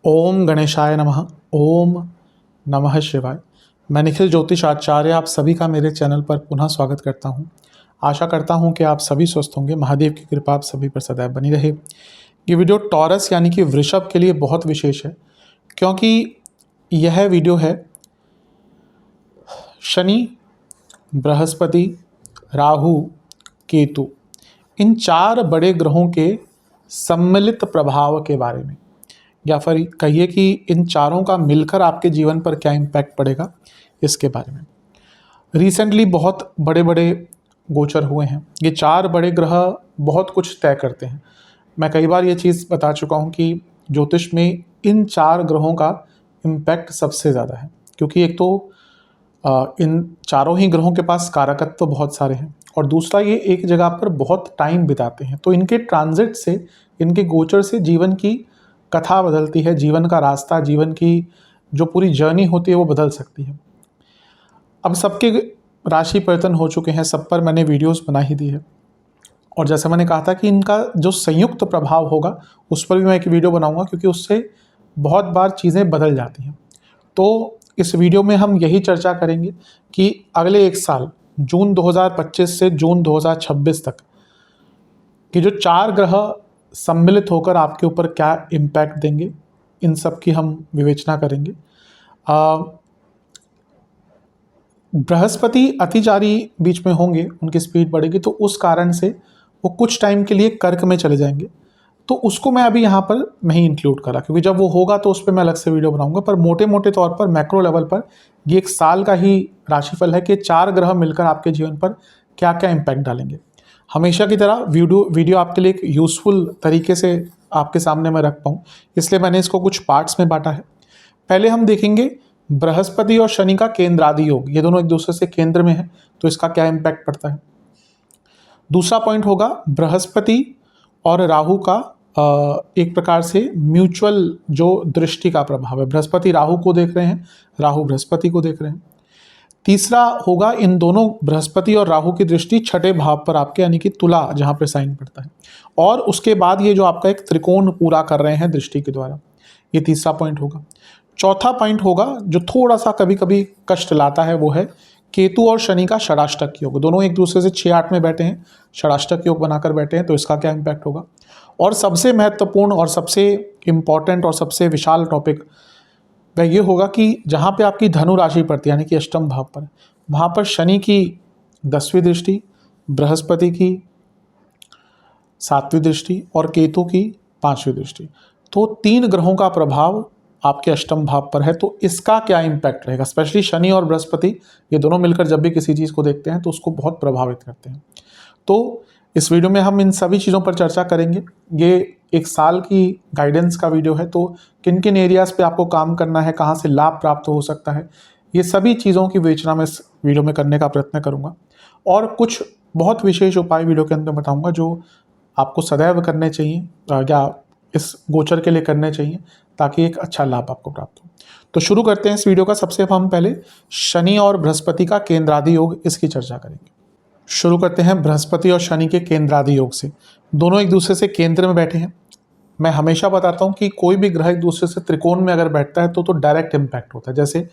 ओम गणेशाय नमः। ओम नमः शिवाय। मैं निखिल ज्योतिष आचार्य आप सभी का मेरे चैनल पर पुनः स्वागत करता हूं। आशा करता हूं कि आप सभी स्वस्थ होंगे। महादेव की कृपा आप सभी पर सदैव बनी रहे। ये वीडियो टॉरस यानी कि वृषभ के लिए बहुत विशेष है, क्योंकि यह वीडियो है शनि, बृहस्पति, राहु, केतु, इन 4 बड़े ग्रहों के सम्मिलित प्रभाव के बारे में, या फिर कहिए कि इन चारों का मिलकर आपके जीवन पर क्या इम्पैक्ट पड़ेगा, इसके बारे में। रिसेंटली बहुत बड़े बड़े गोचर हुए हैं। ये 4 बड़े ग्रह बहुत कुछ तय करते हैं। मैं कई बार ये चीज़ बता चुका हूँ कि ज्योतिष में इन 4 ग्रहों का इम्पैक्ट सबसे ज़्यादा है, क्योंकि एक तो इन चारों ही ग्रहों के पास कारकत्व तो बहुत सारे हैं, और दूसरा ये एक जगह पर बहुत टाइम बिताते हैं। तो इनके ट्रांजिट से, इनके गोचर से जीवन की कथा बदलती है, जीवन का रास्ता, जीवन की जो पूरी जर्नी होती है वो बदल सकती है। अब सबके राशि परिवर्तन हो चुके हैं, सब पर मैंने वीडियोस बना ही दी है, और जैसे मैंने कहा था कि इनका जो संयुक्त प्रभाव होगा उस पर भी मैं एक वीडियो बनाऊंगा, क्योंकि उससे बहुत बार चीज़ें बदल जाती हैं। तो इस वीडियो में हम यही चर्चा करेंगे कि अगले 1 साल जून 2025 से जून 2026 तक कि जो 4 ग्रह सम्मिलित होकर आपके ऊपर क्या इम्पैक्ट देंगे, इन सब की हम विवेचना करेंगे। बृहस्पति अतिचारी बीच में होंगे, उनकी स्पीड बढ़ेगी, तो उस कारण से वो कुछ टाइम के लिए कर्क में चले जाएंगे। तो उसको मैं अभी यहाँ पर नहीं इंक्लूड करा, क्योंकि जब वो होगा तो उस पर मैं अलग से वीडियो बनाऊंगा। पर मोटे मोटे तौर पर, मैक्रो लेवल पर, ये 1 साल का ही राशिफल है कि 4 ग्रह मिलकर आपके जीवन पर क्या क्या इम्पैक्ट डालेंगे। हमेशा की तरह वीडियो आपके लिए एक यूज़फुल तरीके से आपके सामने मैं रख पाऊँ, इसलिए मैंने इसको कुछ पार्ट्स में बांटा है। पहले हम देखेंगे बृहस्पति और शनि का केंद्रादि योग, ये दोनों एक दूसरे से केंद्र में है, तो इसका क्या इम्पैक्ट पड़ता है। दूसरा पॉइंट होगा बृहस्पति और राहु का एक प्रकार से म्यूचुअल जो दृष्टि का प्रभाव है। बृहस्पति राहु को देख रहे हैं, राहु बृहस्पति को देख रहे हैं। तीसरा होगा इन दोनों बृहस्पति और राहु की दृष्टि 6ठे भाव पर आपके, यानी कि तुला, जहां पर साइन पड़ता है, और उसके बाद ये जो आपका एक त्रिकोण पूरा कर रहे हैं दृष्टि के द्वारा, ये तीसरा पॉइंट होगा। चौथा पॉइंट होगा जो थोड़ा सा कभी कभी कष्ट लाता है, वो है केतु और शनि का षडाष्टक योग। दोनों एक दूसरे से 6-8 में बैठे हैं, षडाष्टक योग बनाकर बैठे हैं, तो इसका क्या इम्पैक्ट होगा। और सबसे महत्वपूर्ण और सबसे इम्पॉर्टेंट और सबसे विशाल टॉपिक वह ये होगा कि जहाँ पे आपकी धनु राशि पड़ती है, यानी कि अष्टम भाव पर, वहाँ पर शनि की 10वीं दृष्टि, बृहस्पति की 7वीं दृष्टि और केतु की 5वीं दृष्टि, तो 3 ग्रहों का प्रभाव आपके अष्टम भाव पर है। तो इसका क्या इम्पैक्ट रहेगा। स्पेशली शनि और बृहस्पति, ये दोनों मिलकर जब भी किसी चीज़ को देखते हैं तो उसको बहुत प्रभावित करते हैं। तो इस वीडियो में हम इन सभी चीज़ों पर चर्चा करेंगे। ये 1 साल की गाइडेंस का वीडियो है, तो किन किन एरियाज़ पे आपको काम करना है, कहाँ से लाभ प्राप्त हो सकता है, ये सभी चीज़ों की विवेचना मैं इस वीडियो में करने का प्रयत्न करूँगा। और कुछ बहुत विशेष उपाय वीडियो के अंदर बताऊँगा जो आपको सदैव करने चाहिए, या इस गोचर के लिए करने चाहिए, ताकि एक अच्छा लाभ आपको प्राप्त हो। तो शुरू करते हैं इस वीडियो का। सबसे हम पहले शनि और बृहस्पति का केंद्रादि योग, इसकी चर्चा करेंगे। शुरू करते हैं बृहस्पति और शनि के केंद्रादि योग से। दोनों एक दूसरे से केंद्र में बैठे हैं। मैं हमेशा बताता हूं कि कोई भी ग्रह एक दूसरे से त्रिकोण में अगर बैठता है तो डायरेक्ट इम्पैक्ट होता है। जैसे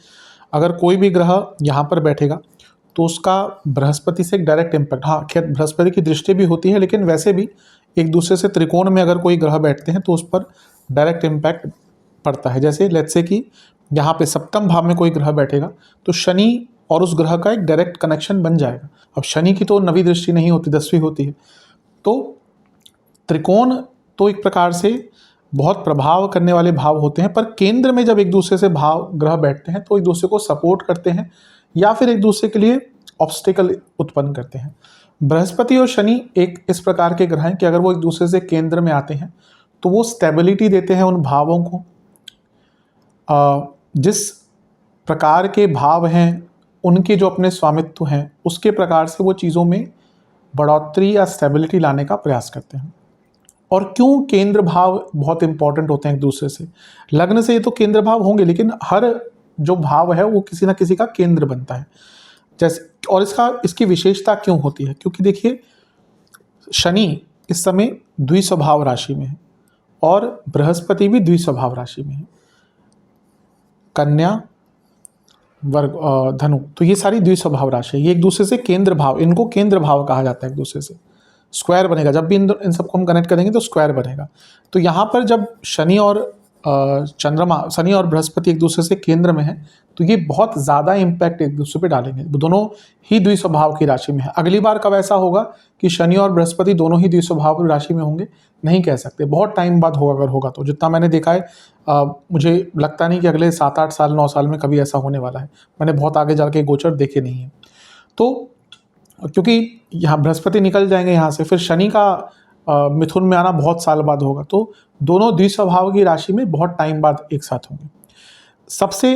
अगर कोई भी ग्रह यहाँ पर बैठेगा तो उसका बृहस्पति से एक डायरेक्ट इम्पैक्ट, हाँ खैर बृहस्पति की दृष्टि भी होती है, लेकिन वैसे भी एक दूसरे से त्रिकोण में अगर कोई ग्रह बैठते हैं तो उस पर डायरेक्ट इम्पैक्ट पड़ता है। जैसे लेट्स से कि यहाँ पे सप्तम भाव में कोई ग्रह बैठेगा तो शनि और उस ग्रह का एक डायरेक्ट कनेक्शन बन जाएगा। अब शनि की तो 9वीं दृष्टि नहीं होती, 10वीं होती है। तो त्रिकोण तो एक प्रकार से बहुत प्रभाव करने वाले भाव होते हैं, पर केंद्र में जब एक दूसरे से भाव ग्रह बैठते हैं तो एक दूसरे को सपोर्ट करते हैं या फिर एक दूसरे के लिए ऑब्स्टिकल उत्पन्न करते हैं। बृहस्पति और शनि एक इस प्रकार के ग्रह हैं कि अगर वो एक दूसरे से केंद्र में आते हैं तो वो स्टेबिलिटी देते हैं उन भावों को। जिस प्रकार के भाव हैं उनके जो अपने स्वामित्व हैं, उसके प्रकार से वो चीज़ों में बढ़ोतरी या स्टेबिलिटी लाने का प्रयास करते हैं। और क्यों केंद्र भाव बहुत इंपॉर्टेंट होते हैं एक दूसरे से। लग्न से ये तो केंद्र भाव होंगे, लेकिन हर जो भाव है वो किसी ना किसी का केंद्र बनता है। जैसे, और इसकी विशेषता क्यों होती है, क्योंकि देखिए शनि इस समय द्विस्वभाव राशि में है, और बृहस्पति भी द्विस्वभाव राशि में है, कन्या, वर्ग, धनु, तो ये सारी द्विस्वभाव राशि है। ये एक दूसरे से केंद्र भाव, इनको केंद्र भाव कहा जाता है, एक दूसरे से स्क्वायर बनेगा। जब भी इन सबको हम कनेक्ट करेंगे तो स्क्वायर बनेगा। तो यहाँ पर जब शनि और चंद्रमा, शनि और बृहस्पति एक दूसरे से केंद्र में है, तो ये बहुत ज़्यादा इम्पैक्ट एक दूसरे पे डालेंगे। दोनों ही द्विस्वभाव की राशि में है। अगली बार कब ऐसा होगा कि शनि और बृहस्पति दोनों ही द्विस्वभाव राशि में होंगे, नहीं कह सकते, बहुत टाइम बाद होगा। अगर होगा तो जितना मैंने देखा है, मुझे लगता नहीं कि अगले 7-8 साल 9 साल में कभी ऐसा होने वाला है। मैंने बहुत आगे जाके गोचर देखे नहीं है। तो क्योंकि यहाँ बृहस्पति निकल जाएंगे यहाँ से, फिर शनि का मिथुन में आना बहुत साल बाद होगा, तो दोनों द्विस्वभाव की राशि में बहुत टाइम बाद एक साथ होंगे। सबसे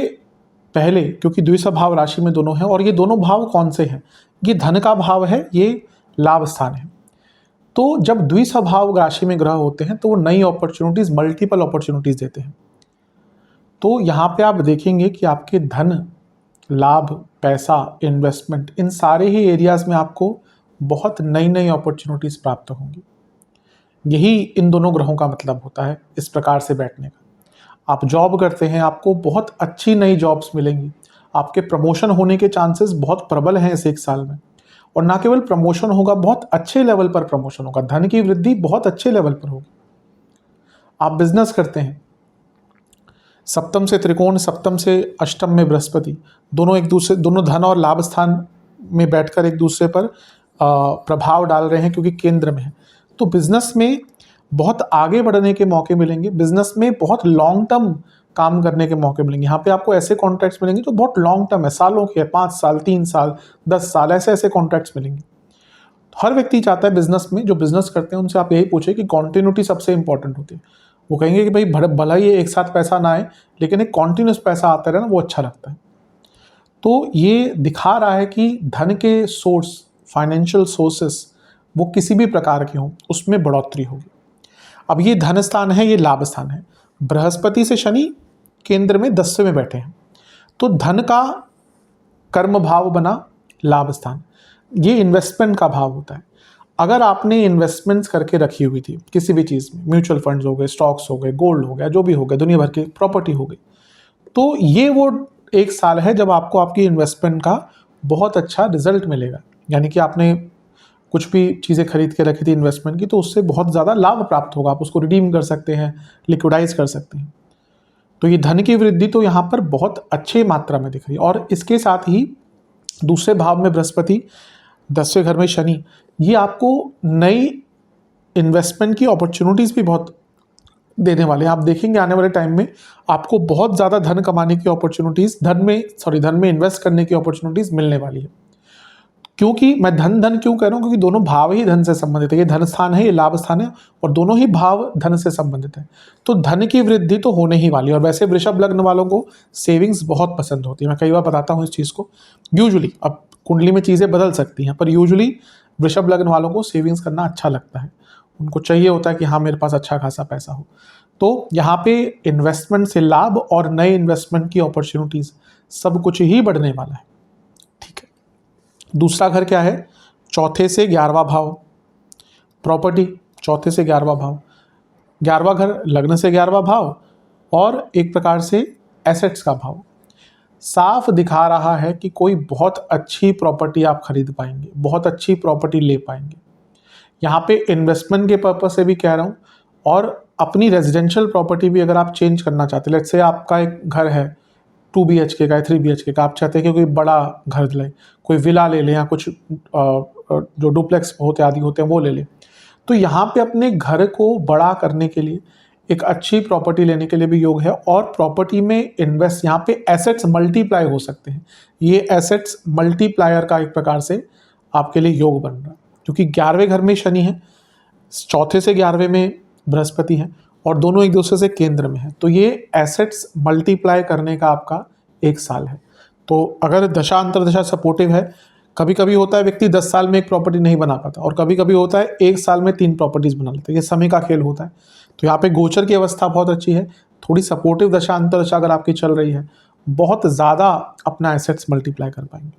पहले क्योंकि द्विस्वभाव राशि में दोनों हैं, और ये दोनों भाव कौन से हैं? ये धन का भाव है, ये लाभ स्थान है। तो जब द्विस्वभाव राशि में ग्रह होते हैं तो वो नई अपॉर्चुनिटीज, मल्टीपल अपॉर्चुनिटीज देते हैं। तो यहाँ पे आप देखेंगे कि आपके धन, लाभ, पैसा, इन्वेस्टमेंट, इन सारे ही एरियाज में आपको बहुत नई नई अपॉर्चुनिटीज प्राप्त होंगी। यही इन दोनों ग्रहों का मतलब होता है इस प्रकार से बैठने का। आप जॉब करते हैं, आपको बहुत अच्छी नई जॉब्स मिलेंगी, आपके प्रमोशन होने के चांसेस बहुत प्रबल हैं इस 1 साल में। और ना केवल प्रमोशन होगा, बहुत अच्छे लेवल पर प्रमोशन होगा, धन की वृद्धि बहुत अच्छे लेवल पर होगी। आप बिजनेस करते हैं, सप्तम से त्रिकोण, सप्तम से अष्टम में बृहस्पति, दोनों धन और लाभ स्थान में बैठकर एक दूसरे पर प्रभाव डाल रहे हैं क्योंकि केंद्र में है। तो बिजनेस में बहुत आगे बढ़ने के मौके मिलेंगे, बिजनेस में बहुत लॉन्ग टर्म काम करने के मौके मिलेंगे। यहाँ पे आपको ऐसे कॉन्ट्रैक्ट्स मिलेंगे जो बहुत लॉन्ग टर्म है, सालों के है, 5 साल, 3 साल, 10 साल, ऐसे कॉन्ट्रैक्ट्स मिलेंगे। हर व्यक्ति चाहता है बिजनेस में, जो बिजनेस करते हैं उनसे आप यही पूछे कि कॉन्टिन्यूटी सबसे इंपॉर्टेंट होती है। वो कहेंगे कि भाई भला ही एक साथ पैसा ना आए, लेकिन एक कॉन्टिन्यूस पैसा आता रहे ना, वो अच्छा लगता है। तो ये दिखा रहा है कि धन के सोर्स, फाइनेंशियल सोर्सेस, वो किसी भी प्रकार के हों, उसमें बढ़ोतरी होगी। अब ये धन स्थान है, ये लाभ स्थान है। बृहस्पति से शनि केंद्र में 10वें में बैठे हैं, तो धन का कर्म भाव बना लाभ स्थान। ये इन्वेस्टमेंट का भाव होता है। अगर आपने इन्वेस्टमेंट्स करके रखी हुई थी किसी भी चीज़ में, म्यूचुअल फंड्स हो गए, स्टॉक्स हो गए, गोल्ड हो गया, जो भी हो गया, दुनिया भर की प्रॉपर्टी हो गई, तो ये वो 1 साल है जब आपको आपकी इन्वेस्टमेंट का बहुत अच्छा रिजल्ट मिलेगा। यानी कि आपने कुछ भी चीज़ें खरीद के रखी थी इन्वेस्टमेंट की, तो उससे बहुत ज़्यादा लाभ प्राप्त होगा। आप उसको रिडीम कर सकते हैं, लिक्विडाइज कर सकते हैं। तो ये धन की वृद्धि तो यहाँ पर बहुत अच्छे मात्रा में दिख रही है। और इसके साथ ही दूसरे भाव में बृहस्पति, 10वें घर में शनि, ये आपको नई इन्वेस्टमेंट की अपॉर्चुनिटीज़ भी बहुत देने वाले हैं। आप देखेंगे आने वाले टाइम में आपको बहुत ज़्यादा धन कमाने की अपॉर्चुनिटीज़, धन में इन्वेस्ट करने की अपॉर्चुनिटीज़ मिलने वाली है। क्योंकि मैं धन क्यों कह रहा हूँ? क्योंकि दोनों भाव ही धन से संबंधित है। ये धन स्थान है, ये लाभ स्थान है, और दोनों ही भाव धन से संबंधित है। तो धन की वृद्धि तो होने ही वाली है। और वैसे वृषभ लग्न वालों को सेविंग्स बहुत पसंद होती है। मैं कई बार बताता हूँ इस चीज़ को। यूजुअली, अब कुंडली में चीज़ें बदल सकती हैं, पर यूजुअली वृषभ लग्न वालों को सेविंग्स करना अच्छा लगता है। उनको चाहिए होता है कि हाँ, मेरे पास अच्छा खासा पैसा हो। तो यहाँ पे इन्वेस्टमेंट से लाभ और नए इन्वेस्टमेंट की अपॉर्चुनिटीज़ सब कुछ ही बढ़ने वाला है। दूसरा घर क्या है? चौथे से 11वां भाव, प्रॉपर्टी, चौथे से 11वां भाव। 11वां घर लग्न से 11वां भाव, और एक प्रकार से एसेट्स का भाव। साफ दिखा रहा है कि कोई बहुत अच्छी प्रॉपर्टी आप खरीद पाएंगे, बहुत अच्छी प्रॉपर्टी ले पाएंगे। यहाँ पे इन्वेस्टमेंट के पर्पज से भी कह रहा हूँ, और अपनी रेजिडेंशियल प्रॉपर्टी भी अगर आप चेंज करना चाहते हैं, लेट्स से आपका एक घर है 2 BHK का है, 3 BHK का, आप चाहते हैं कि कोई बड़ा घर लें, कोई विला ले लें, या कुछ जो डुप्लेक्स होते आदि होते हैं वो ले लें। तो यहाँ पे अपने घर को बड़ा करने के लिए, एक अच्छी प्रॉपर्टी लेने के लिए भी योग है। और प्रॉपर्टी में इन्वेस्ट, यहाँ पे एसेट्स मल्टीप्लाई हो सकते हैं। ये एसेट्स मल्टीप्लायर का एक प्रकार से आपके लिए योग बन रहा है, क्योंकि 11वें घर में शनि है, चौथे से 11वें में बृहस्पति है, और दोनों एक दूसरे से केंद्र में है। तो ये एसेट्स मल्टीप्लाई करने का आपका 1 साल है। तो अगर दशा अंतरदशा सपोर्टिव है, कभी कभी होता है व्यक्ति 10 साल में एक प्रॉपर्टी नहीं बना पाता, और कभी कभी होता है 1 साल में 3 प्रॉपर्टीज बना लेता है। ये समय का खेल होता है। तो यहाँ पे गोचर की अवस्था बहुत अच्छी है। थोड़ी सपोर्टिव दशा अंतरदशा अगर आपकी चल रही है, बहुत ज़्यादा अपना एसेट्स मल्टीप्लाई कर पाएंगे।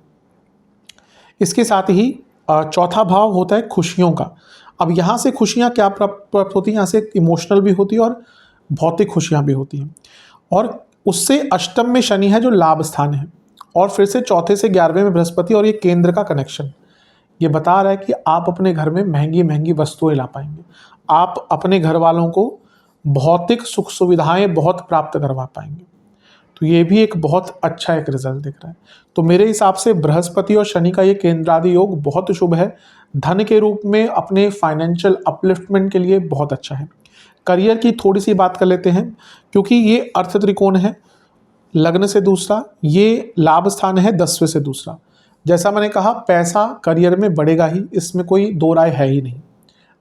इसके साथ ही चौथा भाव होता है खुशियों का। अब यहाँ से खुशियाँ क्या प्राप्त होती हैं, यहाँ से इमोशनल भी होती है और भौतिक खुशियाँ भी होती हैं। और उससे अष्टम में शनि है जो लाभ स्थान है, और फिर से चौथे से 11वें में बृहस्पति, और ये केंद्र का कनेक्शन ये बता रहा है कि आप अपने घर में महंगी महंगी वस्तुएं ला पाएंगे, आप अपने घर वालों को भौतिक सुख सुविधाएं बहुत प्राप्त करवा पाएंगे। तो ये भी एक बहुत अच्छा एक रिजल्ट दिख रहा है। तो मेरे हिसाब से बृहस्पति और शनि का ये केंद्रादि योग बहुत शुभ है। धन के रूप में अपने फाइनेंशियल अपलिफ्टमेंट के लिए बहुत अच्छा है। करियर की थोड़ी सी बात कर लेते हैं, क्योंकि ये अर्थ त्रिकोण है, लग्न से दूसरा, ये लाभ स्थान है 10वें से दूसरा। जैसा मैंने कहा, पैसा करियर में बढ़ेगा ही, इसमें कोई दो राय है ही नहीं।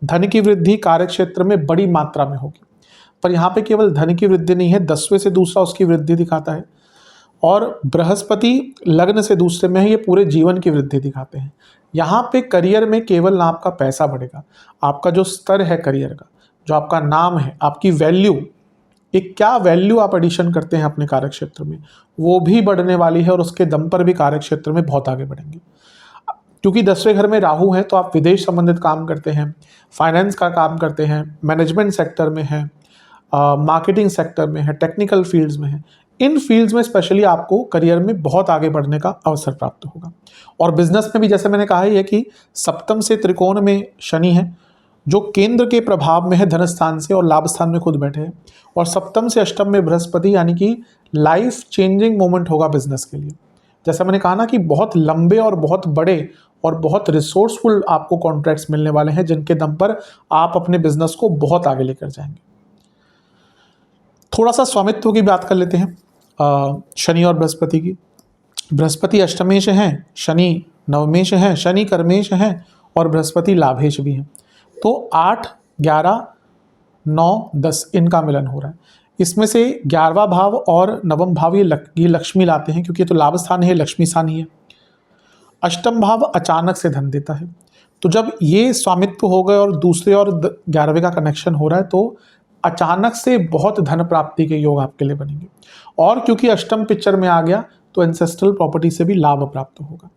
धन की वृद्धि कार्य क्षेत्र में बड़ी मात्रा में होगी, पर यहाँ पे केवल धन की वृद्धि नहीं है, 10वें से दूसरा उसकी वृद्धि दिखाता है, और बृहस्पति लग्न से दूसरे में है, ये पूरे जीवन की वृद्धि दिखाते हैं। यहाँ पे करियर में केवल ना आपका पैसा बढ़ेगा, आपका जो स्तर है करियर का, जो आपका नाम है, आपकी वैल्यू, एक क्या वैल्यू आप एडिशन करते हैं अपने कार्य क्षेत्र में, वो भी बढ़ने वाली है, और उसके दम पर भी कार्य क्षेत्र में बहुत आगे बढ़ेंगे। क्योंकि 10वें घर में राहु है, तो आप विदेश संबंधित काम करते हैं, फाइनेंस का काम करते हैं, मैनेजमेंट सेक्टर में है, मार्केटिंग सेक्टर में है, टेक्निकल फील्ड्स में है, इन फील्ड्स में स्पेशली आपको करियर में बहुत आगे बढ़ने का अवसर प्राप्त होगा। और बिजनेस में भी जैसे मैंने कहा है कि सप्तम से त्रिकोण में शनि है, जो केंद्र के प्रभाव में है धन स्थान से, और लाभ स्थान में खुद बैठे हैं, और सप्तम से अष्टम में बृहस्पति, यानी कि लाइफ चेंजिंग मोमेंट होगा बिजनेस के लिए। जैसा मैंने कहा ना कि बहुत लंबे और बहुत बड़े और बहुत रिसोर्सफुल आपको कॉन्ट्रैक्ट्स मिलने वाले हैं, जिनके दम पर आप अपने बिजनेस को बहुत आगे लेकर जाएंगे। थोड़ा सा स्वामित्व की बात कर लेते हैं शनि और बृहस्पति की। बृहस्पति अष्टमेश हैं, शनि नवमेश हैं, शनि कर्मेश हैं, और बृहस्पति लाभेश भी हैं। तो 8, 11, 9, 10 इनका मिलन हो रहा है। इसमें से 11वां भाव और नवम भाव ये लक्ष्मी लाते हैं, क्योंकि ये तो लाभ स्थान है, लक्ष्मी स्थान ही है। अष्टम भाव अचानक से धन देता है। तो जब ये स्वामित्व हो गए और दूसरे और 11वें का कनेक्शन हो रहा है, तो अचानक से बहुत धन प्राप्ति के योग आपके लिए बनेंगे। और क्योंकि अष्टम पिक्चर में आ गया, तो एंसेस्ट्रल प्रॉपर्टी से भी लाभ प्राप्त होगा।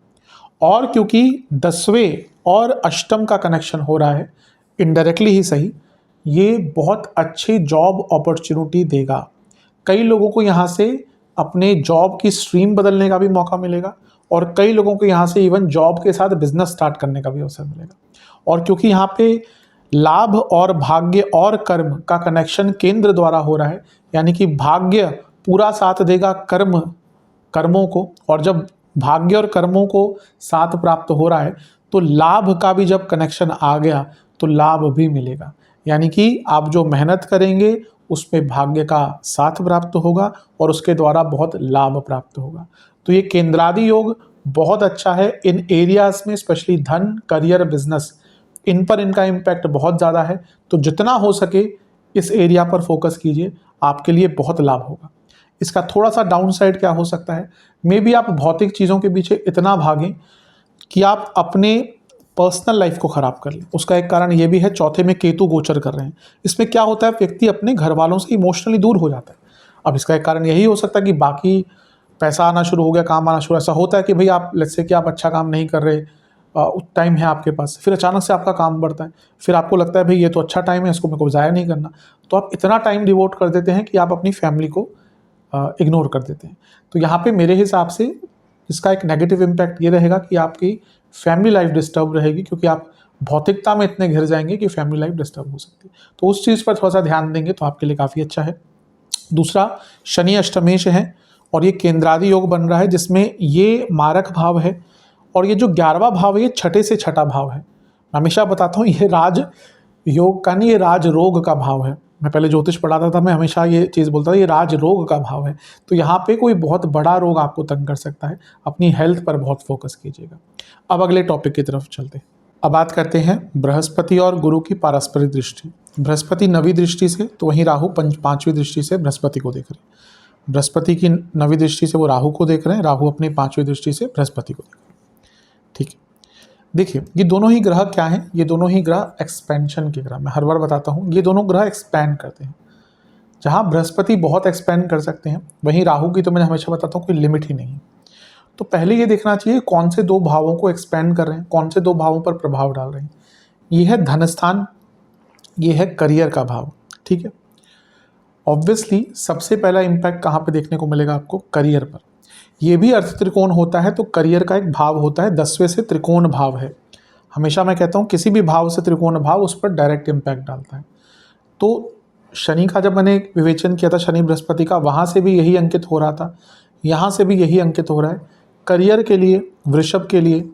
और क्योंकि 10वें और अष्टम का कनेक्शन हो रहा है, इनडायरेक्टली ही सही, ये बहुत अच्छी जॉब अपॉर्चुनिटी देगा। कई लोगों को यहाँ से अपने जॉब की स्ट्रीम बदलने का भी मौका मिलेगा, और कई लोगों को यहाँ से इवन जॉब के साथ बिजनेस स्टार्ट करने का भी अवसर मिलेगा। और क्योंकि यहाँ पे लाभ और भाग्य और कर्म का कनेक्शन केंद्र द्वारा हो रहा है, यानी कि भाग्य पूरा साथ देगा कर्मों को, और जब भाग्य और कर्मों को साथ प्राप्त हो रहा है, तो लाभ का भी जब कनेक्शन आ गया, तो लाभ भी मिलेगा। यानी कि आप जो मेहनत करेंगे उसमें भाग्य का साथ प्राप्त होगा, और उसके द्वारा बहुत लाभ प्राप्त होगा। तो ये केंद्रादि योग बहुत अच्छा है इन एरियाज में, स्पेशली धन, करियर, बिजनेस, इन पर इनका इम्पैक्ट बहुत ज़्यादा है। तो जितना हो सके इस एरिया पर फोकस कीजिए, आपके लिए बहुत लाभ होगा। इसका थोड़ा सा डाउन साइड क्या हो सकता है, मे बी आप भौतिक चीज़ों के पीछे इतना भागें कि आप अपने पर्सनल लाइफ को ख़राब कर लें। उसका एक कारण ये भी है, चौथे में केतु गोचर कर रहे हैं। इसमें क्या होता है, व्यक्ति अपने घर वालों से इमोशनली दूर हो जाता है। अब इसका एक कारण यही हो सकता है कि बाकी पैसा आना शुरू हो गया, काम आना शुरू, ऐसा होता है कि भाई आप लेट्स से कि आप अच्छा काम नहीं कर रहे, टाइम है आपके पास, फिर अचानक से आपका काम बढ़ता है, फिर आपको लगता है भाई ये तो अच्छा टाइम है, इसको मेरे को ज़ाया नहीं करना, तो आप इतना टाइम डिवोट कर देते हैं कि आप अपनी फैमिली को इग्नोर कर देते हैं। तो यहाँ पे मेरे हिसाब से इसका एक नेगेटिव इम्पैक्ट ये रहेगा कि आपकी फैमिली लाइफ डिस्टर्ब रहेगी, क्योंकि आप भौतिकता में इतने घिर जाएंगे कि फैमिली लाइफ डिस्टर्ब हो सकती है। तो उस चीज़ पर थोड़ा सा ध्यान देंगे तो आपके लिए काफ़ी अच्छा है। दूसरा, शनि अष्टमेश है, और ये केंद्रादि योग बन रहा है, जिसमें ये मारक भाव है, और ये जो 11वां भाव है ये छठे से छठा भाव है। मैं हमेशा बताता हूँ ये राज योग का नहीं, ये राज रोग का भाव है। मैं पहले ज्योतिष पढ़ाता था, मैं हमेशा ये चीज़ बोलता था ये राज रोग का भाव है। तो यहाँ पे कोई बहुत बड़ा रोग आपको तंग कर सकता है, अपनी हेल्थ पर बहुत फोकस कीजिएगा। अब अगले टॉपिक की तरफ चलते हैं। अब बात करते हैं बृहस्पति और गुरु की पारस्परिक दृष्टि। बृहस्पति 9वीं दृष्टि से, तो वहीं राहु 5वीं दृष्टि से बृहस्पति को देख रहे हैं। बृहस्पति की 9वीं दृष्टि से वो राहु को देख रहे हैं, राहु अपनी 5वीं दृष्टि से बृहस्पति को देख रहे हैं। ठीक है, देखिए ये दोनों ही ग्रह क्या हैं, ये दोनों ही ग्रह एक्सपेंशन के ग्रह। मैं हर बार बताता हूँ, ये दोनों ग्रह एक्सपैंड करते हैं। जहाँ बृहस्पति बहुत एक्सपैंड कर सकते हैं, वहीं राहु की तो मैं हमेशा बताता हूँ कोई लिमिट ही नहीं है। तो पहले ये देखना चाहिए कौन से दो भावों को एक्सपैंड कर रहे हैं, कौन से दो भावों पर प्रभाव डाल रहे हैं। ये है धन स्थान, ये है करियर का भाव, ठीक है। ऑब्वियसली सबसे पहला इम्पैक्ट कहाँ पे देखने को मिलेगा आपको? करियर पर। ये भी अर्थ त्रिकोण होता है, तो करियर का एक भाव होता है, 10वें से त्रिकोण भाव है। हमेशा मैं कहता हूँ किसी भी भाव से त्रिकोण भाव उस पर डायरेक्ट इम्पैक्ट डालता है। तो शनि का जब मैंने विवेचन किया था, शनि बृहस्पति का, वहाँ से भी यही अंकित हो रहा था, यहाँ से भी यही अंकित हो रहा है। करियर के लिए, वृषभ के लिए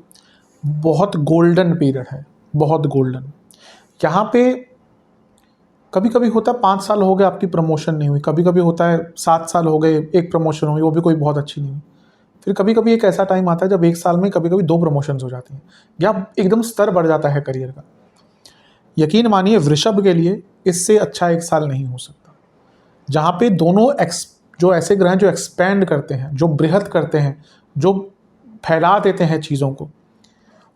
बहुत गोल्डन पीरियड है, बहुत गोल्डन। यहाँ पे कभी कभी होता है 5 साल हो गए आपकी प्रमोशन नहीं हुई, कभी कभी होता है 7 साल हो गए एक प्रमोशन हुई, वो भी कोई बहुत अच्छी नहीं हुई। फिर कभी कभी एक ऐसा टाइम आता है जब एक साल में कभी कभी 2 प्रमोशंस हो जाती हैं, या एकदम स्तर बढ़ जाता है करियर का। यकीन मानिए वृषभ के लिए इससे अच्छा एक साल नहीं हो सकता, जहाँ पे दोनों जो ऐसे ग्रह जो एक्सपैंड करते हैं, जो बृहत करते हैं, जो फैला देते हैं चीज़ों को,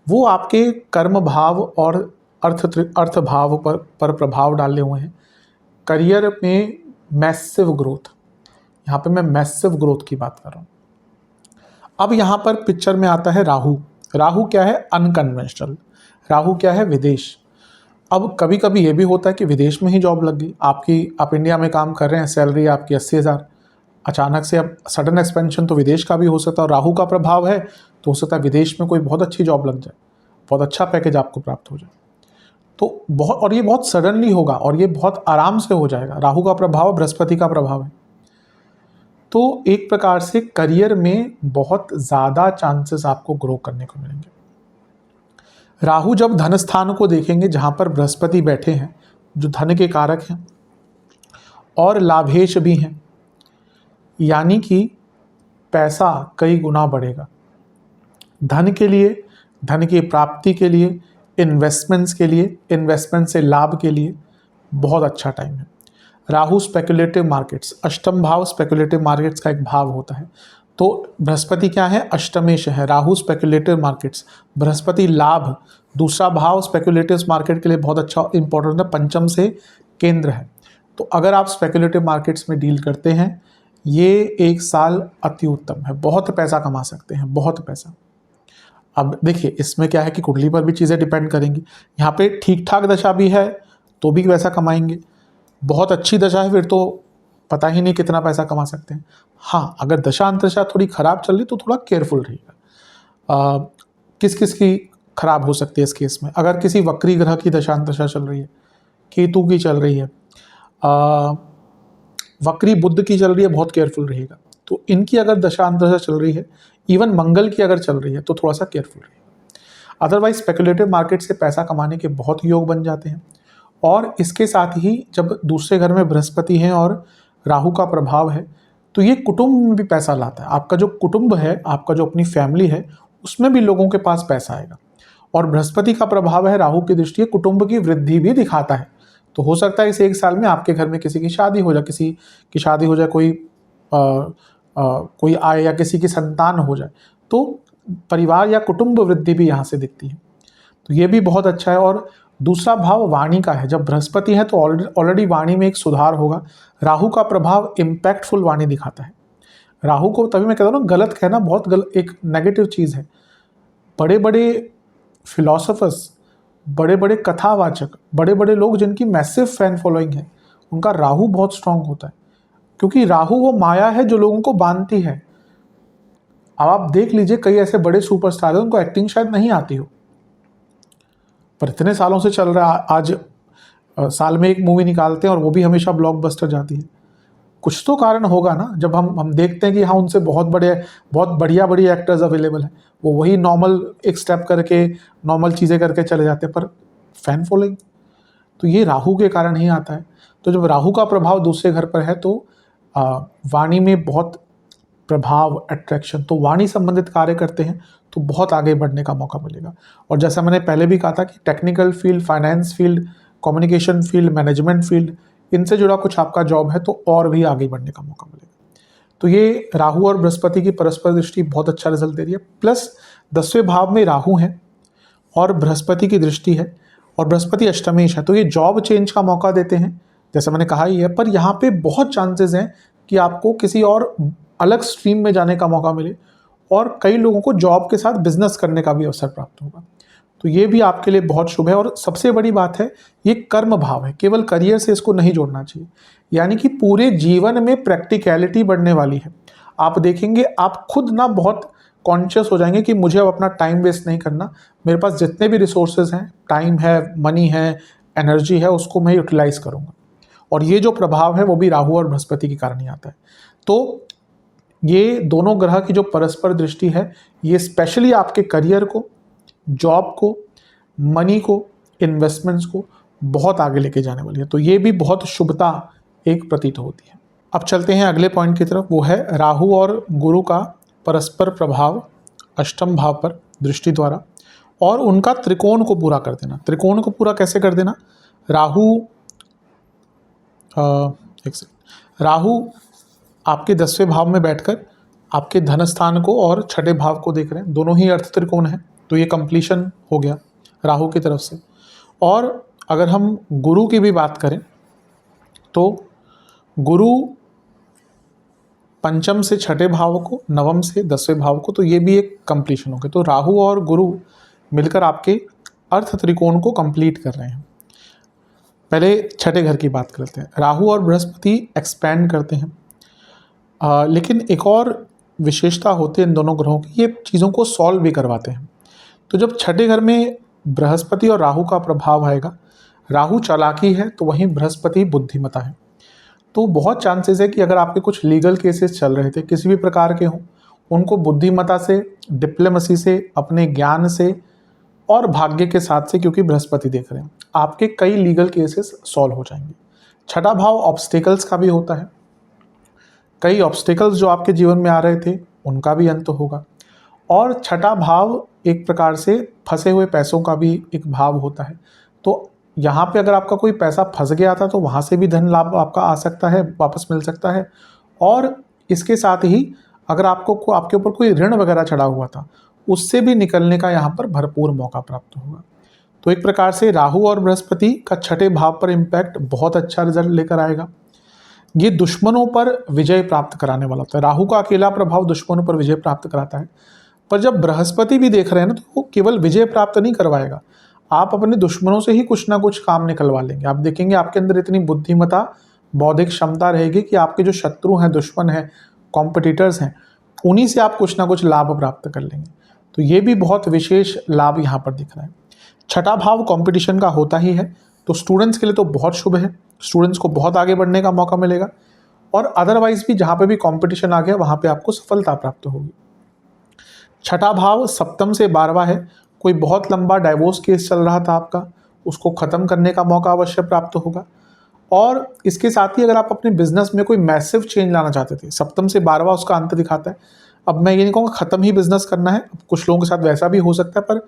वो आपके कर्म भाव और अर्थ भाव पर प्रभाव डाले हुए हैं। करियर में मैसिव ग्रोथ, यहाँ पे मैं मैसिव ग्रोथ की बात कर रहा हूँ। अब यहाँ पर पिक्चर में आता है राहु। राहु क्या है? अनकन्वेंशनल। राहु क्या है? विदेश। अब कभी कभी ये भी होता है कि विदेश में ही जॉब लग गई आपकी, आप इंडिया में काम कर रहे हैं, सैलरी आपकी 80,000, अचानक से अब सडन एक्सपेंशन तो विदेश का भी हो सकता है, और राहु का प्रभाव है तो हो सकता है विदेश में कोई बहुत अच्छी जॉब लग जाए, बहुत अच्छा पैकेज आपको प्राप्त हो जाए। तो बहुत, और ये बहुत सडनली होगा और ये बहुत आराम से हो जाएगा। राहु का प्रभाव बृहस्पति का प्रभाव है, तो एक प्रकार से करियर में बहुत ज़्यादा चांसेस आपको ग्रो करने को मिलेंगे। राहु जब धन स्थान को देखेंगे, जहाँ पर बृहस्पति बैठे हैं, जो धन के कारक हैं और लाभेश भी हैं, यानी कि पैसा कई गुना बढ़ेगा। धन के लिए, धन की प्राप्ति के लिए, इन्वेस्टमेंट्स के लिए, इन्वेस्टमेंट से लाभ के लिए बहुत अच्छा टाइम है। राहु स्पेकुलेटिव मार्केट्स, अष्टम भाव स्पेकुलेटिव मार्केट्स का एक भाव होता है। तो बृहस्पति क्या है? अष्टमेश है। राहु स्पेकुलेटिव मार्केट्स, बृहस्पति लाभ, दूसरा भाव स्पेकुलेटिव मार्केट के लिए बहुत अच्छा इंपॉर्टेंट है, पंचम से केंद्र है। तो अगर आप स्पेकुलेटिव मार्केट्स में डील करते हैं, ये एक साल अति उत्तम है, बहुत पैसा कमा सकते हैं, बहुत पैसा। अब देखिए इसमें क्या है कि कुंडली पर भी चीज़ें डिपेंड करेंगी। यहाँ पे ठीक ठाक दशा भी है तो भी पैसा कमाएंगे, बहुत अच्छी दशा है फिर तो पता ही नहीं कितना पैसा कमा सकते हैं। हाँ, अगर दशा अंतरदशा थोड़ी ख़राब चल रही तो थोड़ा केयरफुल रहिएगा। किस किस की खराब हो सकती है इस केस में? अगर किसी वक्री ग्रह की दशा अंतरदशा चल रही है, केतु की चल रही है, वक्री बुध की चल रही है, बहुत केयरफुल रहिएगा। तो इनकी अगर दशा अंतरदशा चल रही है, इवन मंगल की अगर चल रही है, तो थोड़ा सा केयरफुल रहिएगा। अदरवाइज स्पेकुलेटिव मार्केट से पैसा कमाने के बहुत योग बन जाते हैं। और इसके साथ ही जब दूसरे घर में बृहस्पति हैं और राहु का प्रभाव है, तो ये कुटुंब में भी पैसा लाता है। आपका जो कुटुंब है, आपका जो अपनी फैमिली है, उसमें भी लोगों के पास पैसा आएगा। और बृहस्पति का प्रभाव है, राहु की दृष्टि है, कुटुंब की वृद्धि भी दिखाता है। तो हो सकता है इस एक साल में आपके घर में किसी की शादी हो जाए, किसी की शादी हो जाए, कोई आए या किसी की संतान हो जाए, तो परिवार या कुटुंब वृद्धि भी यहाँ से दिखती है। तो ये भी बहुत अच्छा है। और दूसरा भाव वाणी का है, जब बृहस्पति है तो ऑलरेडी वाणी में एक सुधार होगा। राहु का प्रभाव इम्पैक्टफुल वाणी दिखाता है। राहु को तभी मैं कहता हूँ ना, गलत कहना बहुत एक नेगेटिव चीज़ है। बड़े बड़े फिलोसफर्स, बड़े बड़े कथावाचक, बड़े बड़े लोग जिनकी मैसिव फैन फॉलोइंग है, उनका राहु बहुत स्ट्रांग होता है, क्योंकि राहु वो माया है जो लोगों को बांधती है। अब आप देख लीजिए, कई ऐसे बड़े सुपरस्टार हैं उनको एक्टिंग शायद नहीं आती हो, पर इतने सालों से चल रहा है, आज साल में एक मूवी निकालते हैं और वो भी हमेशा ब्लॉकबस्टर जाती है। कुछ तो कारण होगा ना, जब हम देखते हैं कि हाँ उनसे बहुत बढ़िया एक्टर्स अवेलेबल हैं, वो वही नॉर्मल एक स्टेप करके, नॉर्मल चीज़ें करके चले जाते हैं, पर फैन फॉलोइंग, तो ये राहु के कारण ही आता है। तो जब राहु का प्रभाव दूसरे घर पर है तो वाणी में बहुत प्रभाव, अट्रैक्शन, तो वाणी संबंधित कार्य करते हैं तो बहुत आगे बढ़ने का मौका मिलेगा। और जैसा मैंने पहले भी कहा था कि technical field, finance field, communication field, management field, इनसे जुड़ा कुछ आपका जॉब है तो और भी आगे बढ़ने का मौका मिलेगा। तो ये राहु और बृहस्पति की परस्पर दृष्टि बहुत अच्छा रिजल्ट दे रही है। प्लस 10वें भाव में राहु है और बृहस्पति की दृष्टि है, और बृहस्पति अष्टमेश है, तो ये जॉब चेंज का मौका देते हैं, जैसा मैंने कहा ही है। पर यहाँ पे बहुत चांसेस हैं कि आपको किसी और अलग स्ट्रीम में जाने का मौका मिले, और कई लोगों को जॉब के साथ बिजनेस करने का भी अवसर प्राप्त होगा। तो ये भी आपके लिए बहुत शुभ है। और सबसे बड़ी बात है, ये कर्म भाव है, केवल करियर से इसको नहीं जोड़ना चाहिए। यानी कि पूरे जीवन में प्रैक्टिकलिटी बढ़ने वाली है। आप देखेंगे आप खुद ना बहुत कॉन्शियस हो जाएंगे कि मुझे अब अपना टाइम वेस्ट नहीं करना, मेरे पास जितने भी रिसोर्सेज हैं, टाइम है, मनी है, एनर्जी है, उसको मैं यूटिलाइज करूँगा। और ये जो प्रभाव है वो भी राहु और बृहस्पति के कारण ही आता है। तो ये दोनों ग्रह की जो परस्पर दृष्टि है, ये स्पेशली आपके करियर को, जॉब को, मनी को, इन्वेस्टमेंट्स को बहुत आगे लेके जाने वाली है। तो ये भी बहुत शुभता एक प्रतीत होती है। अब चलते हैं अगले पॉइंट की तरफ, वो है राहु और गुरु का परस्पर प्रभाव अष्टम भाव पर दृष्टि द्वारा और उनका त्रिकोण को पूरा कर देना। त्रिकोण को पूरा कैसे कर देना? राहु आपके 10वें भाव में बैठकर आपके धन स्थान को और छठे भाव को देख रहे हैं, दोनों ही अर्थ त्रिकोण है, तो ये कंप्लीशन हो गया राहु की तरफ से। और अगर हम गुरु की भी बात करें तो गुरु पंचम से छठे भाव को, नवम से 10वें भाव को, तो ये भी एक कंप्लीशन हो गया। तो राहु और गुरु मिलकर आपके अर्थ त्रिकोण को कंप्लीट कर रहे हैं। पहले छठे घर की बात करते हैं। राहु और बृहस्पति एक्सपैंड करते हैं, लेकिन एक और विशेषता होती है इन दोनों ग्रहों की, ये चीज़ों को सॉल्व भी करवाते हैं। तो जब छठे घर में बृहस्पति और राहु का प्रभाव आएगा, राहु चालाकी है तो वहीं बृहस्पति बुद्धिमता है। तो बहुत चांसेस है कि अगर आपके कुछ लीगल केसेस चल रहे थे किसी भी प्रकार के हों, उनको बुद्धिमता से, डिप्लोमेसी से, अपने ज्ञान से और भाग्य के साथ से, क्योंकि बृहस्पति देख रहे हैं, आपके कई लीगल केसेस सॉल्व हो जाएंगे। छठा भाव ऑब्स्टेकल्स का भी होता है, कई ऑब्स्टेकल्स जो आपके जीवन में आ रहे थे उनका भी अंत होगा। और छठा भाव एक प्रकार से फंसे हुए पैसों का भी एक भाव होता है। तो यहाँ पे अगर आपका कोई पैसा फंस गया था तो वहाँ से भी धन लाभ आपका आ सकता है, वापस मिल सकता है। और इसके साथ ही अगर आपको आपके ऊपर कोई ऋण वगैरह चढ़ा हुआ था, उससे भी निकलने का यहाँ पर भरपूर मौका प्राप्त होगा। तो एक प्रकार से राहु और बृहस्पति का छठे भाव पर इम्पैक्ट बहुत अच्छा रिजल्ट लेकर आएगा। ये दुश्मनों पर विजय प्राप्त कराने वाला होता है। राहु का अकेला प्रभाव दुश्मनों पर विजय प्राप्त कराता है, पर जब बृहस्पति भी देख रहे हैं ना, तो वो केवल विजय प्राप्त नहीं करवाएगा, आप अपने दुश्मनों से ही कुछ ना कुछ काम निकलवा लेंगे। आप देखेंगे आपके अंदर इतनी बुद्धिमता, बौद्धिक क्षमता रहेगी कि आपके जो शत्रु हैं, दुश्मन हैं, कॉम्पिटिटर्स हैं, उन्हीं से आप कुछ ना कुछ लाभ प्राप्त कर लेंगे। तो ये भी बहुत विशेष लाभ यहाँ पर दिख रहा है। छठा भाव कंपटीशन का होता ही है, तो स्टूडेंट्स के लिए तो बहुत शुभ है, स्टूडेंट्स को बहुत आगे बढ़ने का मौका मिलेगा। और अदरवाइज भी जहाँ पे भी कंपटीशन आ गया वहाँ पे आपको सफलता प्राप्त होगी। छठा भाव सप्तम से 12वां है, कोई बहुत लंबा डाइवोर्स केस चल रहा था आपका, उसको ख़त्म करने का मौका अवश्य प्राप्त होगा। और इसके साथ ही अगर आप अपने बिजनेस में कोई मैसिव चेंज लाना चाहते थे, सप्तम से 12वां उसका अंत दिखाता है। अब मैं ये नहीं कहूँगा ख़त्म ही बिजनेस करना है, कुछ लोगों के साथ वैसा भी हो सकता है, पर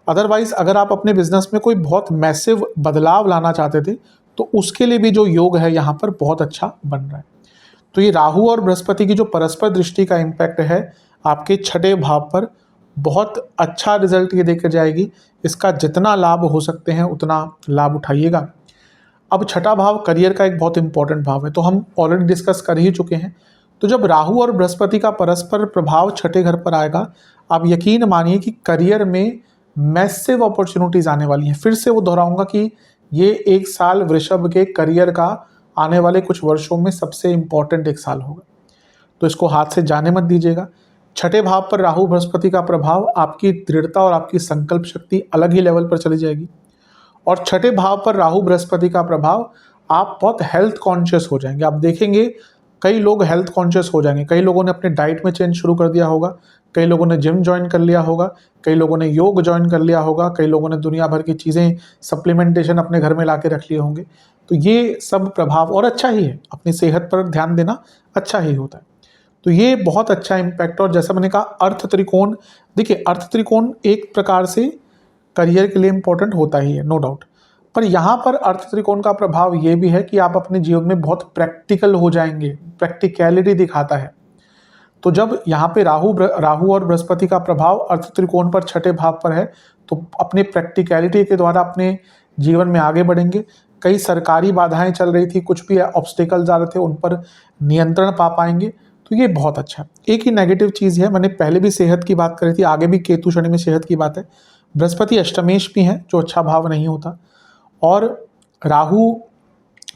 अदरवाइज अगर आप अपने बिजनेस में कोई बहुत मैसिव बदलाव लाना चाहते थे तो उसके लिए भी जो योग है यहाँ पर बहुत अच्छा बन रहा है। तो ये राहु और बृहस्पति की जो परस्पर दृष्टि का इम्पैक्ट है आपके छठे भाव पर, बहुत अच्छा रिजल्ट ये देकर जाएगी। इसका जितना लाभ हो सकते हैं उतना लाभ उठाइएगा। अब छठा भाव करियर का एक बहुत इंपॉर्टेंट भाव है, तो हम ऑलरेडी डिस्कस कर ही चुके हैं। तो जब राहु और बृहस्पति का परस्पर प्रभाव छठे घर पर आएगा, आप यकीन मानिए कि करियर में मैसिव अपॉर्चुनिटीज़ आने वाली हैं। फिर से वो दोहराऊंगा कि ये एक साल वृषभ के करियर का आने वाले कुछ वर्षों में सबसे इम्पॉर्टेंट एक साल होगा, तो इसको हाथ से जाने मत दीजिएगा। छठे भाव पर राहु बृहस्पति का प्रभाव, आपकी दृढ़ता और आपकी संकल्प शक्ति अलग ही लेवल पर चली जाएगी। और छठे भाव पर राहु बृहस्पति का प्रभाव, आप बहुत हेल्थ कॉन्शियस हो जाएंगे। आप देखेंगे कई लोग हेल्थ कॉन्शियस हो जाएंगे, कई लोगों ने अपने डाइट में चेंज शुरू कर दिया होगा, कई लोगों ने जिम ज्वाइन कर लिया होगा, कई लोगों ने योग ज्वाइन कर लिया होगा, कई लोगों ने दुनिया भर की चीज़ें सप्लीमेंटेशन अपने घर में ला के रख लिए होंगे। तो ये सब प्रभाव, और अच्छा ही है, अपनी सेहत पर ध्यान देना अच्छा ही होता है। तो ये बहुत अच्छा इम्पैक्ट। और जैसा मैंने कहा अर्थ त्रिकोण, देखिए अर्थ त्रिकोण एक प्रकार से करियर के लिए इम्पोर्टेंट होता ही है, नो डाउट, पर यहाँ पर अर्थ त्रिकोण का प्रभाव ये भी है कि आप अपने जीवन में बहुत प्रैक्टिकल हो जाएंगे, प्रैक्टिकलिटी दिखाता है। तो जब यहाँ पे राहु और बृहस्पति का प्रभाव अर्थ त्रिकोण पर छठे भाव पर है, तो अपने प्रैक्टिकलिटी के द्वारा अपने जीवन में आगे बढ़ेंगे। कई सरकारी बाधाएं चल रही थी, कुछ भी ऑब्स्टेकल्स आ रहे थे, उन पर नियंत्रण पा पाएंगे। तो ये बहुत अच्छा है। एक ही नेगेटिव चीज़ है, मैंने पहले भी सेहत की बात करी थी, आगे भी केतु शनि में सेहत की बात है, बृहस्पति अष्टमेश भी हैं जो अच्छा भाव नहीं होता। और राहु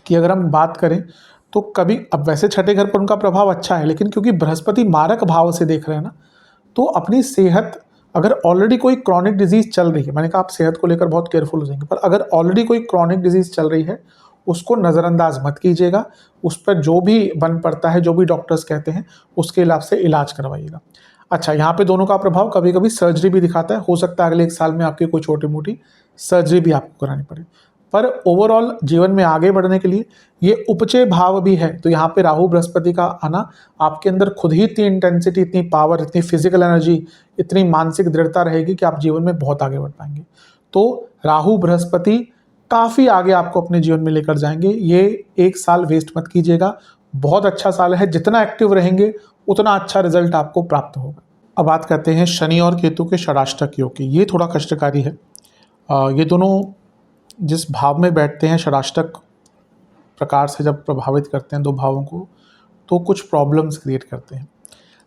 की अगर हम बात करें तो कभी, अब वैसे छठे घर पर उनका प्रभाव अच्छा है, लेकिन क्योंकि बृहस्पति मारक भाव से देख रहे हैं ना, तो अपनी सेहत, अगर ऑलरेडी कोई क्रॉनिक डिजीज चल रही है, मैंने कहा आप सेहत को लेकर बहुत केयरफुल हो जाएंगे, पर अगर ऑलरेडी कोई क्रॉनिक डिजीज चल रही है उसको नज़रअंदाज मत कीजिएगा, उस पर जो भी बन पड़ता है, जो भी डॉक्टर्स कहते हैं उसके हिसाब से इलाज करवाइएगा। अच्छा, यहाँ पे दोनों का प्रभाव कभी कभी सर्जरी भी दिखाता है, हो सकता है अगले 1 साल में आपकी कोई छोटी मोटी सर्जरी भी आपको करानी पड़े, पर ओवरऑल जीवन में आगे बढ़ने के लिए ये उपचय भाव भी है। तो यहाँ पे राहु बृहस्पति का आना आपके अंदर खुद ही इतनी इंटेंसिटी, इतनी पावर, इतनी फिजिकल एनर्जी, इतनी मानसिक दृढ़ता रहेगी कि आप जीवन में बहुत आगे बढ़ पाएंगे। तो राहु बृहस्पति काफ़ी आगे आपको अपने जीवन में लेकर जाएंगे। ये 1 साल वेस्ट मत कीजिएगा, बहुत अच्छा साल है, जितना एक्टिव रहेंगे उतना अच्छा रिजल्ट आपको प्राप्त होगा। अब बात करते हैं शनि और केतु के षडाष्टक योग की। ये थोड़ा कष्टकारी है। ये दोनों जिस भाव में बैठते हैं, षडाष्टक प्रकार से जब प्रभावित करते हैं 2 भावों को, तो कुछ प्रॉब्लम्स क्रिएट करते हैं।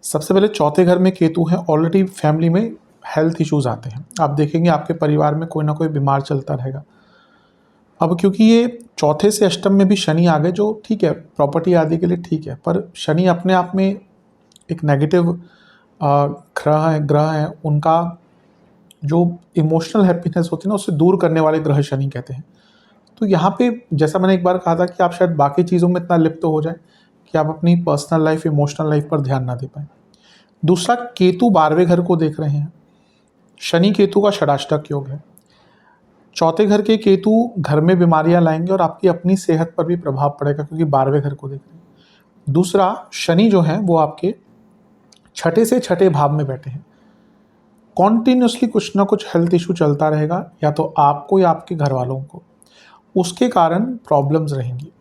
सबसे पहले चौथे घर में केतु हैं, ऑलरेडी फैमिली में हेल्थ इश्यूज आते हैं। आप देखेंगे आपके परिवार में कोई ना कोई बीमार चलता रहेगा। अब क्योंकि ये चौथे से अष्टम में भी शनि आ गए, जो ठीक है प्रॉपर्टी आदि के लिए ठीक है, पर शनि अपने आप में एक नेगेटिव ग्रह है। उनका जो इमोशनल हैप्पीनेस होती है ना, उससे दूर करने वाले ग्रह शनि कहते हैं। तो यहाँ पे जैसा मैंने एक बार कहा था कि आप शायद बाकी चीज़ों में इतना लिप्त हो जाए कि आप अपनी पर्सनल लाइफ, इमोशनल लाइफ पर ध्यान ना दे पाएँ। दूसरा, केतु 12वें घर को देख रहे हैं। शनि केतु का षडाष्टक योग है। चौथे घर के केतु घर में बीमारियां लाएंगे और आपकी अपनी सेहत पर भी प्रभाव पड़ेगा, क्योंकि 12वें घर को देख रहे हैं। दूसरा, शनि जो है वो आपके छठे से छठे भाव में बैठे हैं। कॉन्टिन्यूसली कुछ ना कुछ हेल्थ इशू चलता रहेगा, या तो आपको या आपके घर वालों को, उसके कारण प्रॉब्लम्स रहेंगी।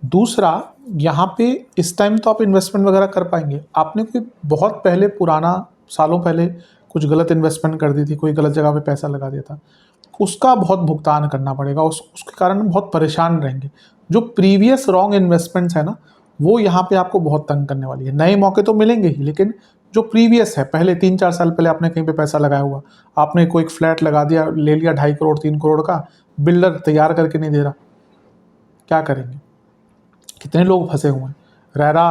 दूसरा, यहाँ पे इस टाइम तो आप इन्वेस्टमेंट वगैरह कर पाएंगे। आपने कोई बहुत पहले, पुराना सालों पहले कुछ गलत इन्वेस्टमेंट कर दी थी, कोई गलत जगह पे पैसा लगा दिया था, उसका बहुत भुगतान करना पड़ेगा। उसके कारण बहुत परेशान रहेंगे। जो प्रीवियस रॉन्ग इन्वेस्टमेंट्स है ना, वो यहाँ पे आपको बहुत तंग करने वाली है। नए मौके तो मिलेंगे ही, लेकिन जो प्रीवियस है, पहले 3-4 साल पहले आपने कहीं पे पैसा लगाया हुआ, आपने कोई फ्लैट लगा दिया, ले लिया 2.5 करोड़ 3 करोड़ का, बिल्डर तैयार करके नहीं दे रहा, क्या करेंगे? कितने लोग फंसे हुए हैं। रेरा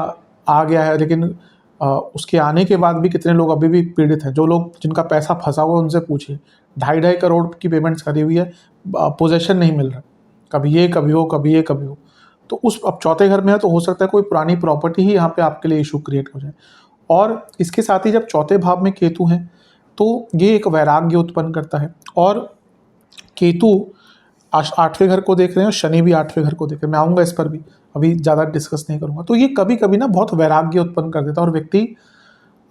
आ गया है, लेकिन उसके आने के बाद भी कितने लोग अभी भी पीड़ित हैं। जो लोग, जिनका पैसा फंसा हुआ, उनसे पूछिए। 2.5 करोड़ की पेमेंट्स करी हुई है, पोजेशन नहीं मिल रहा, कभी ये कभी हो, कभी ये कभी हो। तो उस, अब चौथे घर में है तो हो सकता है कोई पुरानी प्रॉपर्टी ही यहाँ पे आपके लिए इशू क्रिएट हो जाए। और इसके साथ ही जब चौथे भाव में केतु हैं तो ये एक वैराग्य उत्पन्न करता है। और केतु 8वें घर को देख रहे हैं और शनि भी 8वें घर को देख रहे हैं। मैं आऊँगा इस पर भी, अभी ज़्यादा डिस्कस नहीं करूँगा। तो ये कभी कभी ना बहुत वैराग्य उत्पन्न कर देता है और व्यक्ति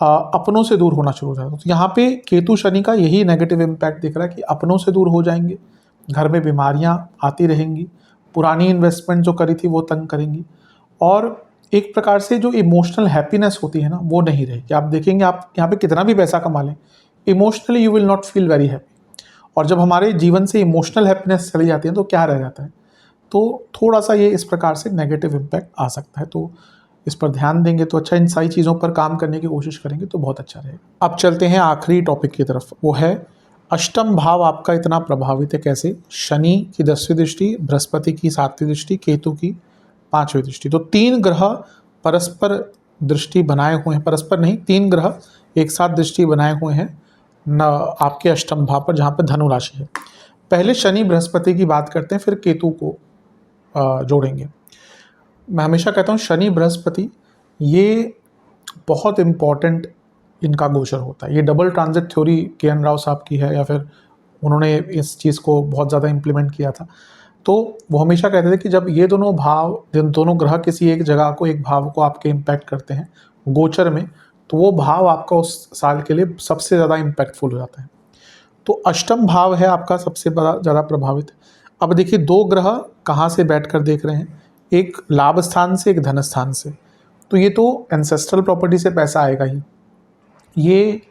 अपनों से दूर होना शुरू हो जाता है। तो यहाँ पे केतु शनि का यही नेगेटिव इम्पैक्ट दिख रहा है कि अपनों से दूर हो जाएंगे, घर में बीमारियाँ आती रहेंगी, पुरानी इन्वेस्टमेंट जो करी थी वो तंग करेंगी, और एक प्रकार से जो इमोशनल हैप्पीनेस होती है ना, वो नहीं रहेगी। आप देखेंगे, आप यहाँ पे कितना भी पैसा कमा लें, emotionally you will not feel very happy. और जब हमारे जीवन से इमोशनल हैप्पीनेस चली जाती है तो क्या रह जाता है? तो थोड़ा सा ये इस प्रकार से नेगेटिव इम्पैक्ट आ सकता है। तो इस पर ध्यान देंगे तो अच्छा, इन सारी चीज़ों पर काम करने की कोशिश करेंगे तो बहुत अच्छा रहेगा। अब चलते हैं आखिरी टॉपिक की तरफ, वो है अष्टम भाव आपका इतना प्रभावित है कैसे? शनि की 10वीं दृष्टि, बृहस्पति की 7वीं दृष्टि, केतु की 5वीं दृष्टि। तो 3 ग्रह परस्पर दृष्टि बनाए हुए हैं, परस्पर नहीं, 3 ग्रह एक साथ दृष्टि बनाए हुए हैं न आपके अष्टम भाव पर, जहाँ पर धनु राशि है। पहले शनि बृहस्पति की बात करते हैं, फिर केतु को जोड़ेंगे। मैं हमेशा कहता हूँ शनि बृहस्पति ये बहुत इम्पॉर्टेंट इनका गोचर होता है। ये double transit theory K. N.. Rao साहब की है, या फिर उन्होंने इस चीज़ को बहुत ज़्यादा इम्प्लीमेंट किया था। तो वो हमेशा कहते थे कि जब ये दोनों भाव, दोनों ग्रह किसी एक जगह को, एक भाव को आपके इम्पैक्ट करते हैं गोचर में, तो वो भाव आपका उस साल के लिए सबसे ज़्यादा इम्पैक्टफुल हो जाता है। तो अष्टम भाव है आपका सबसे बड़ा ज़्यादा प्रभावित। अब देखिए 2 ग्रह कहाँ से बैठकर देख रहे हैं, एक लाभ स्थान से, एक धन स्थान से। तो ये तो एंसेस्ट्रल प्रॉपर्टी से पैसा आएगा ही। ये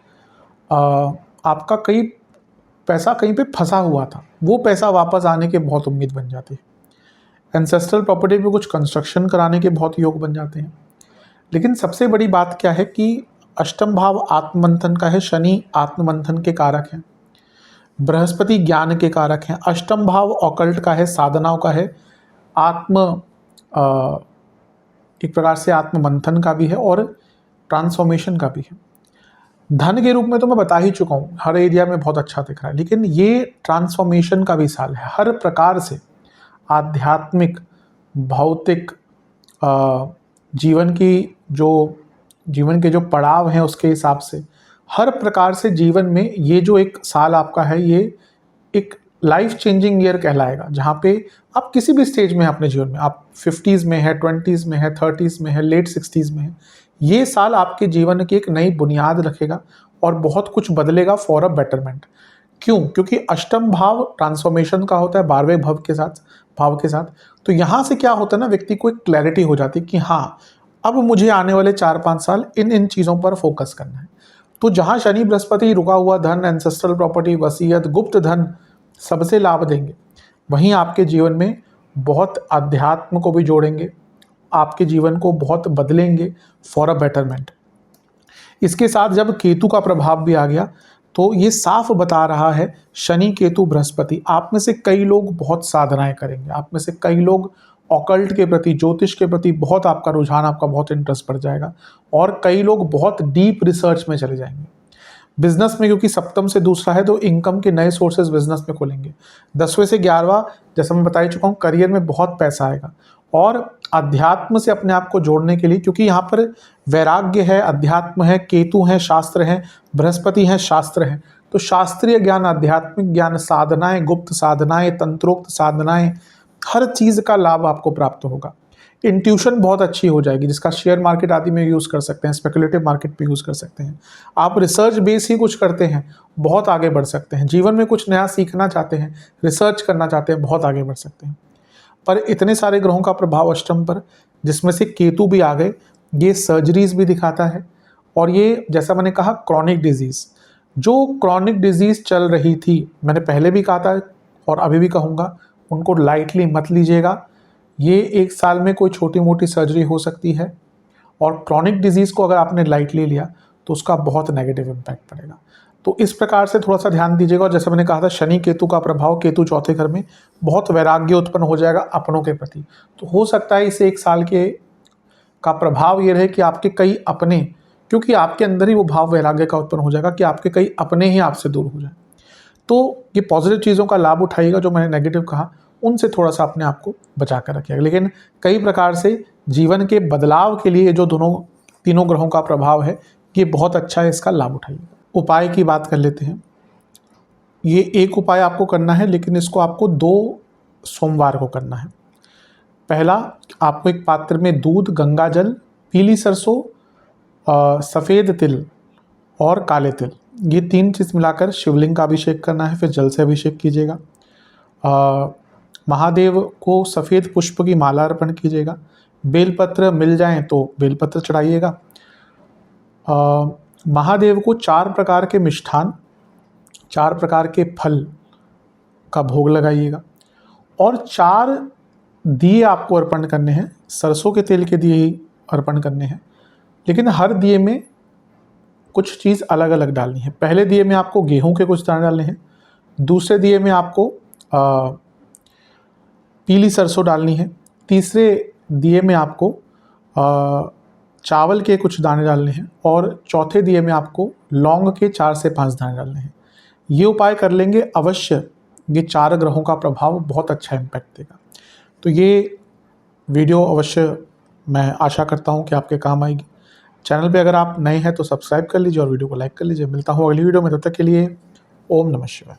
आपका कई पैसा कहीं पे फंसा हुआ था, वो पैसा वापस आने के बहुत उम्मीद बन जाती है। एंसेस्ट्रल प्रॉपर्टी पे कुछ कंस्ट्रक्शन कराने के बहुत योग बन जाते हैं। लेकिन सबसे बड़ी बात क्या है कि अष्टम भाव आत्ममंथन का है, शनि आत्ममंथन के कारक हैं। बृहस्पति ज्ञान के कारक हैं। अष्टम भाव ऑकल्ट का है, साधनाओं का है, एक प्रकार से आत्म मंथन का भी है और ट्रांसफॉर्मेशन का भी है। धन के रूप में तो मैं बता ही चुका हूँ, हर एरिया में बहुत अच्छा दिख रहा है, लेकिन ये ट्रांसफॉर्मेशन का भी साल है। हर प्रकार से आध्यात्मिक, भौतिक, जीवन के जो पड़ाव हैं उसके हिसाब से हर प्रकार से जीवन में ये जो एक साल आपका है, ये एक लाइफ चेंजिंग ईयर कहलाएगा, जहाँ पे आप किसी भी स्टेज में हैं अपने जीवन में, आप 50s में है, 20s में है, 30s में है, लेट 60s में है, ये साल आपके जीवन की एक नई बुनियाद रखेगा और बहुत कुछ बदलेगा फॉर अ बेटरमेंट। क्यों? क्योंकि अष्टम भाव ट्रांसफॉर्मेशन का होता है 12वें भाव के साथ। तो यहाँ से क्या होता है ना, व्यक्ति को एक क्लैरिटी हो जाती है कि हाँ, अब मुझे आने वाले 4-5 साल इन चीज़ों पर फोकस करना है। तो जहाँ शनि बृहस्पति रुका हुआ धन, एंसेस्ट्रल प्रॉपर्टी, वसीयत, गुप्त धन सबसे लाभ देंगे, वहीं आपके जीवन में बहुत अध्यात्म को भी जोड़ेंगे, आपके जीवन को बहुत बदलेंगे फॉर अ बेटरमेंट। इसके साथ जब केतु का प्रभाव भी आ गया तो ये साफ बता रहा है, शनि केतु बृहस्पति, आप में से कई लोग बहुत साधनाएं करेंगे, आप में से कई लोग ऑकल्ट के प्रति, ज्योतिष के प्रति बहुत आपका रुझान, आपका बहुत इंटरेस्ट बढ़ जाएगा और कई लोग बहुत डीप रिसर्च में चले जाएंगे। बिजनेस में क्योंकि सप्तम से दूसरा है तो इनकम के नए सोर्सेज बिजनेस में खुलेंगे। 10वें से 11वां, जैसा मैं बता ही चुका हूँ, करियर में बहुत पैसा आएगा। और अध्यात्म से अपने आप को जोड़ने के लिए, क्योंकि यहाँ पर वैराग्य है, अध्यात्म है, केतु है, शास्त्र है, बृहस्पति है, शास्त्र है, तो शास्त्रीय ज्ञान, आध्यात्मिक ज्ञान, साधनाएं, गुप्त साधनाएं, तंत्रोक्त साधनाएं, हर चीज़ का लाभ आपको प्राप्त होगा। इंट्यूशन बहुत अच्छी हो जाएगी, जिसका शेयर मार्केट आदि में यूज़ कर सकते हैं, स्पेकुलेटिव मार्केट पे यूज़ कर सकते हैं। आप रिसर्च बेस ही कुछ करते हैं, बहुत आगे बढ़ सकते हैं। जीवन में कुछ नया सीखना चाहते हैं, रिसर्च करना चाहते हैं, बहुत आगे बढ़ सकते हैं। पर इतने सारे ग्रहों का प्रभाव अष्टम पर, जिसमें से केतु भी आ गए, ये सर्जरीज भी दिखाता है। और ये, जैसा मैंने कहा, क्रॉनिक डिजीज़, जो क्रॉनिक डिजीज़ चल रही थी, मैंने पहले भी कहा था और अभी भी कहूँगा, उनको लाइटली मत लीजिएगा। ये एक साल में कोई छोटी मोटी सर्जरी हो सकती है और क्रॉनिक डिजीज़ को अगर आपने लाइटली लिया तो उसका बहुत नेगेटिव इम्पैक्ट पड़ेगा। तो इस प्रकार से थोड़ा सा ध्यान दीजिएगा। और जैसे मैंने कहा था, शनि केतु का प्रभाव, केतु चौथे घर में, बहुत वैराग्य उत्पन्न हो जाएगा अपनों के प्रति। तो हो सकता है इस एक साल का प्रभाव ये रहे कि आपके कई अपने, क्योंकि आपके अंदर ही वो भाव वैराग्य का उत्पन्न हो जाएगा कि आपके कई अपने ही आपसे दूर हो जाए। तो ये पॉजिटिव चीज़ों का लाभ उठाइएगा, जो मैंने नेगेटिव कहा उनसे थोड़ा सा अपने आप को बचा कर रखिएगा। लेकिन कई प्रकार से जीवन के बदलाव के लिए जो तीनों ग्रहों का प्रभाव है, ये बहुत अच्छा है, इसका लाभ उठाइएगा। उपाय की बात कर लेते हैं। ये एक उपाय आपको करना है, लेकिन इसको आपको 2 सोमवार को करना है। पहला, आपको एक पात्र में दूध, गंगा जल, पीली सरसों, सफ़ेद तिल और काले तिल, ये 3 चीज़ मिलाकर शिवलिंग का अभिषेक करना है। फिर जल से अभिषेक कीजिएगा। महादेव को सफ़ेद पुष्प की माला अर्पण कीजिएगा। बेलपत्र मिल जाएं तो बेलपत्र चढ़ाइएगा। महादेव को 4 प्रकार के मिष्ठान, 4 प्रकार के फल का भोग लगाइएगा और 4 दिए आपको अर्पण करने हैं। सरसों के तेल के दिए ही अर्पण करने हैं, लेकिन हर दिए में कुछ चीज़ अलग अलग डालनी है। पहले दिए में आपको गेहूं के कुछ दाने डालने हैं, दूसरे दिए में आपको पीली सरसों डालनी है, तीसरे दिए में आपको चावल के कुछ दाने डालने हैं और चौथे दिए में आपको लौंग के 4 से 5 दाने डालने हैं। ये उपाय कर लेंगे अवश्य, ये 4 ग्रहों का प्रभाव बहुत अच्छा इम्पैक्ट देगा। तो ये वीडियो अवश्य मैं आशा करता हूँ कि आपके काम आएगी। चैनल पे अगर आप नए हैं तो सब्सक्राइब कर लीजिए और वीडियो को लाइक कर लीजिए। मिलता हूँ अगली वीडियो में, तब तक के लिए ओम नमः शिवाय।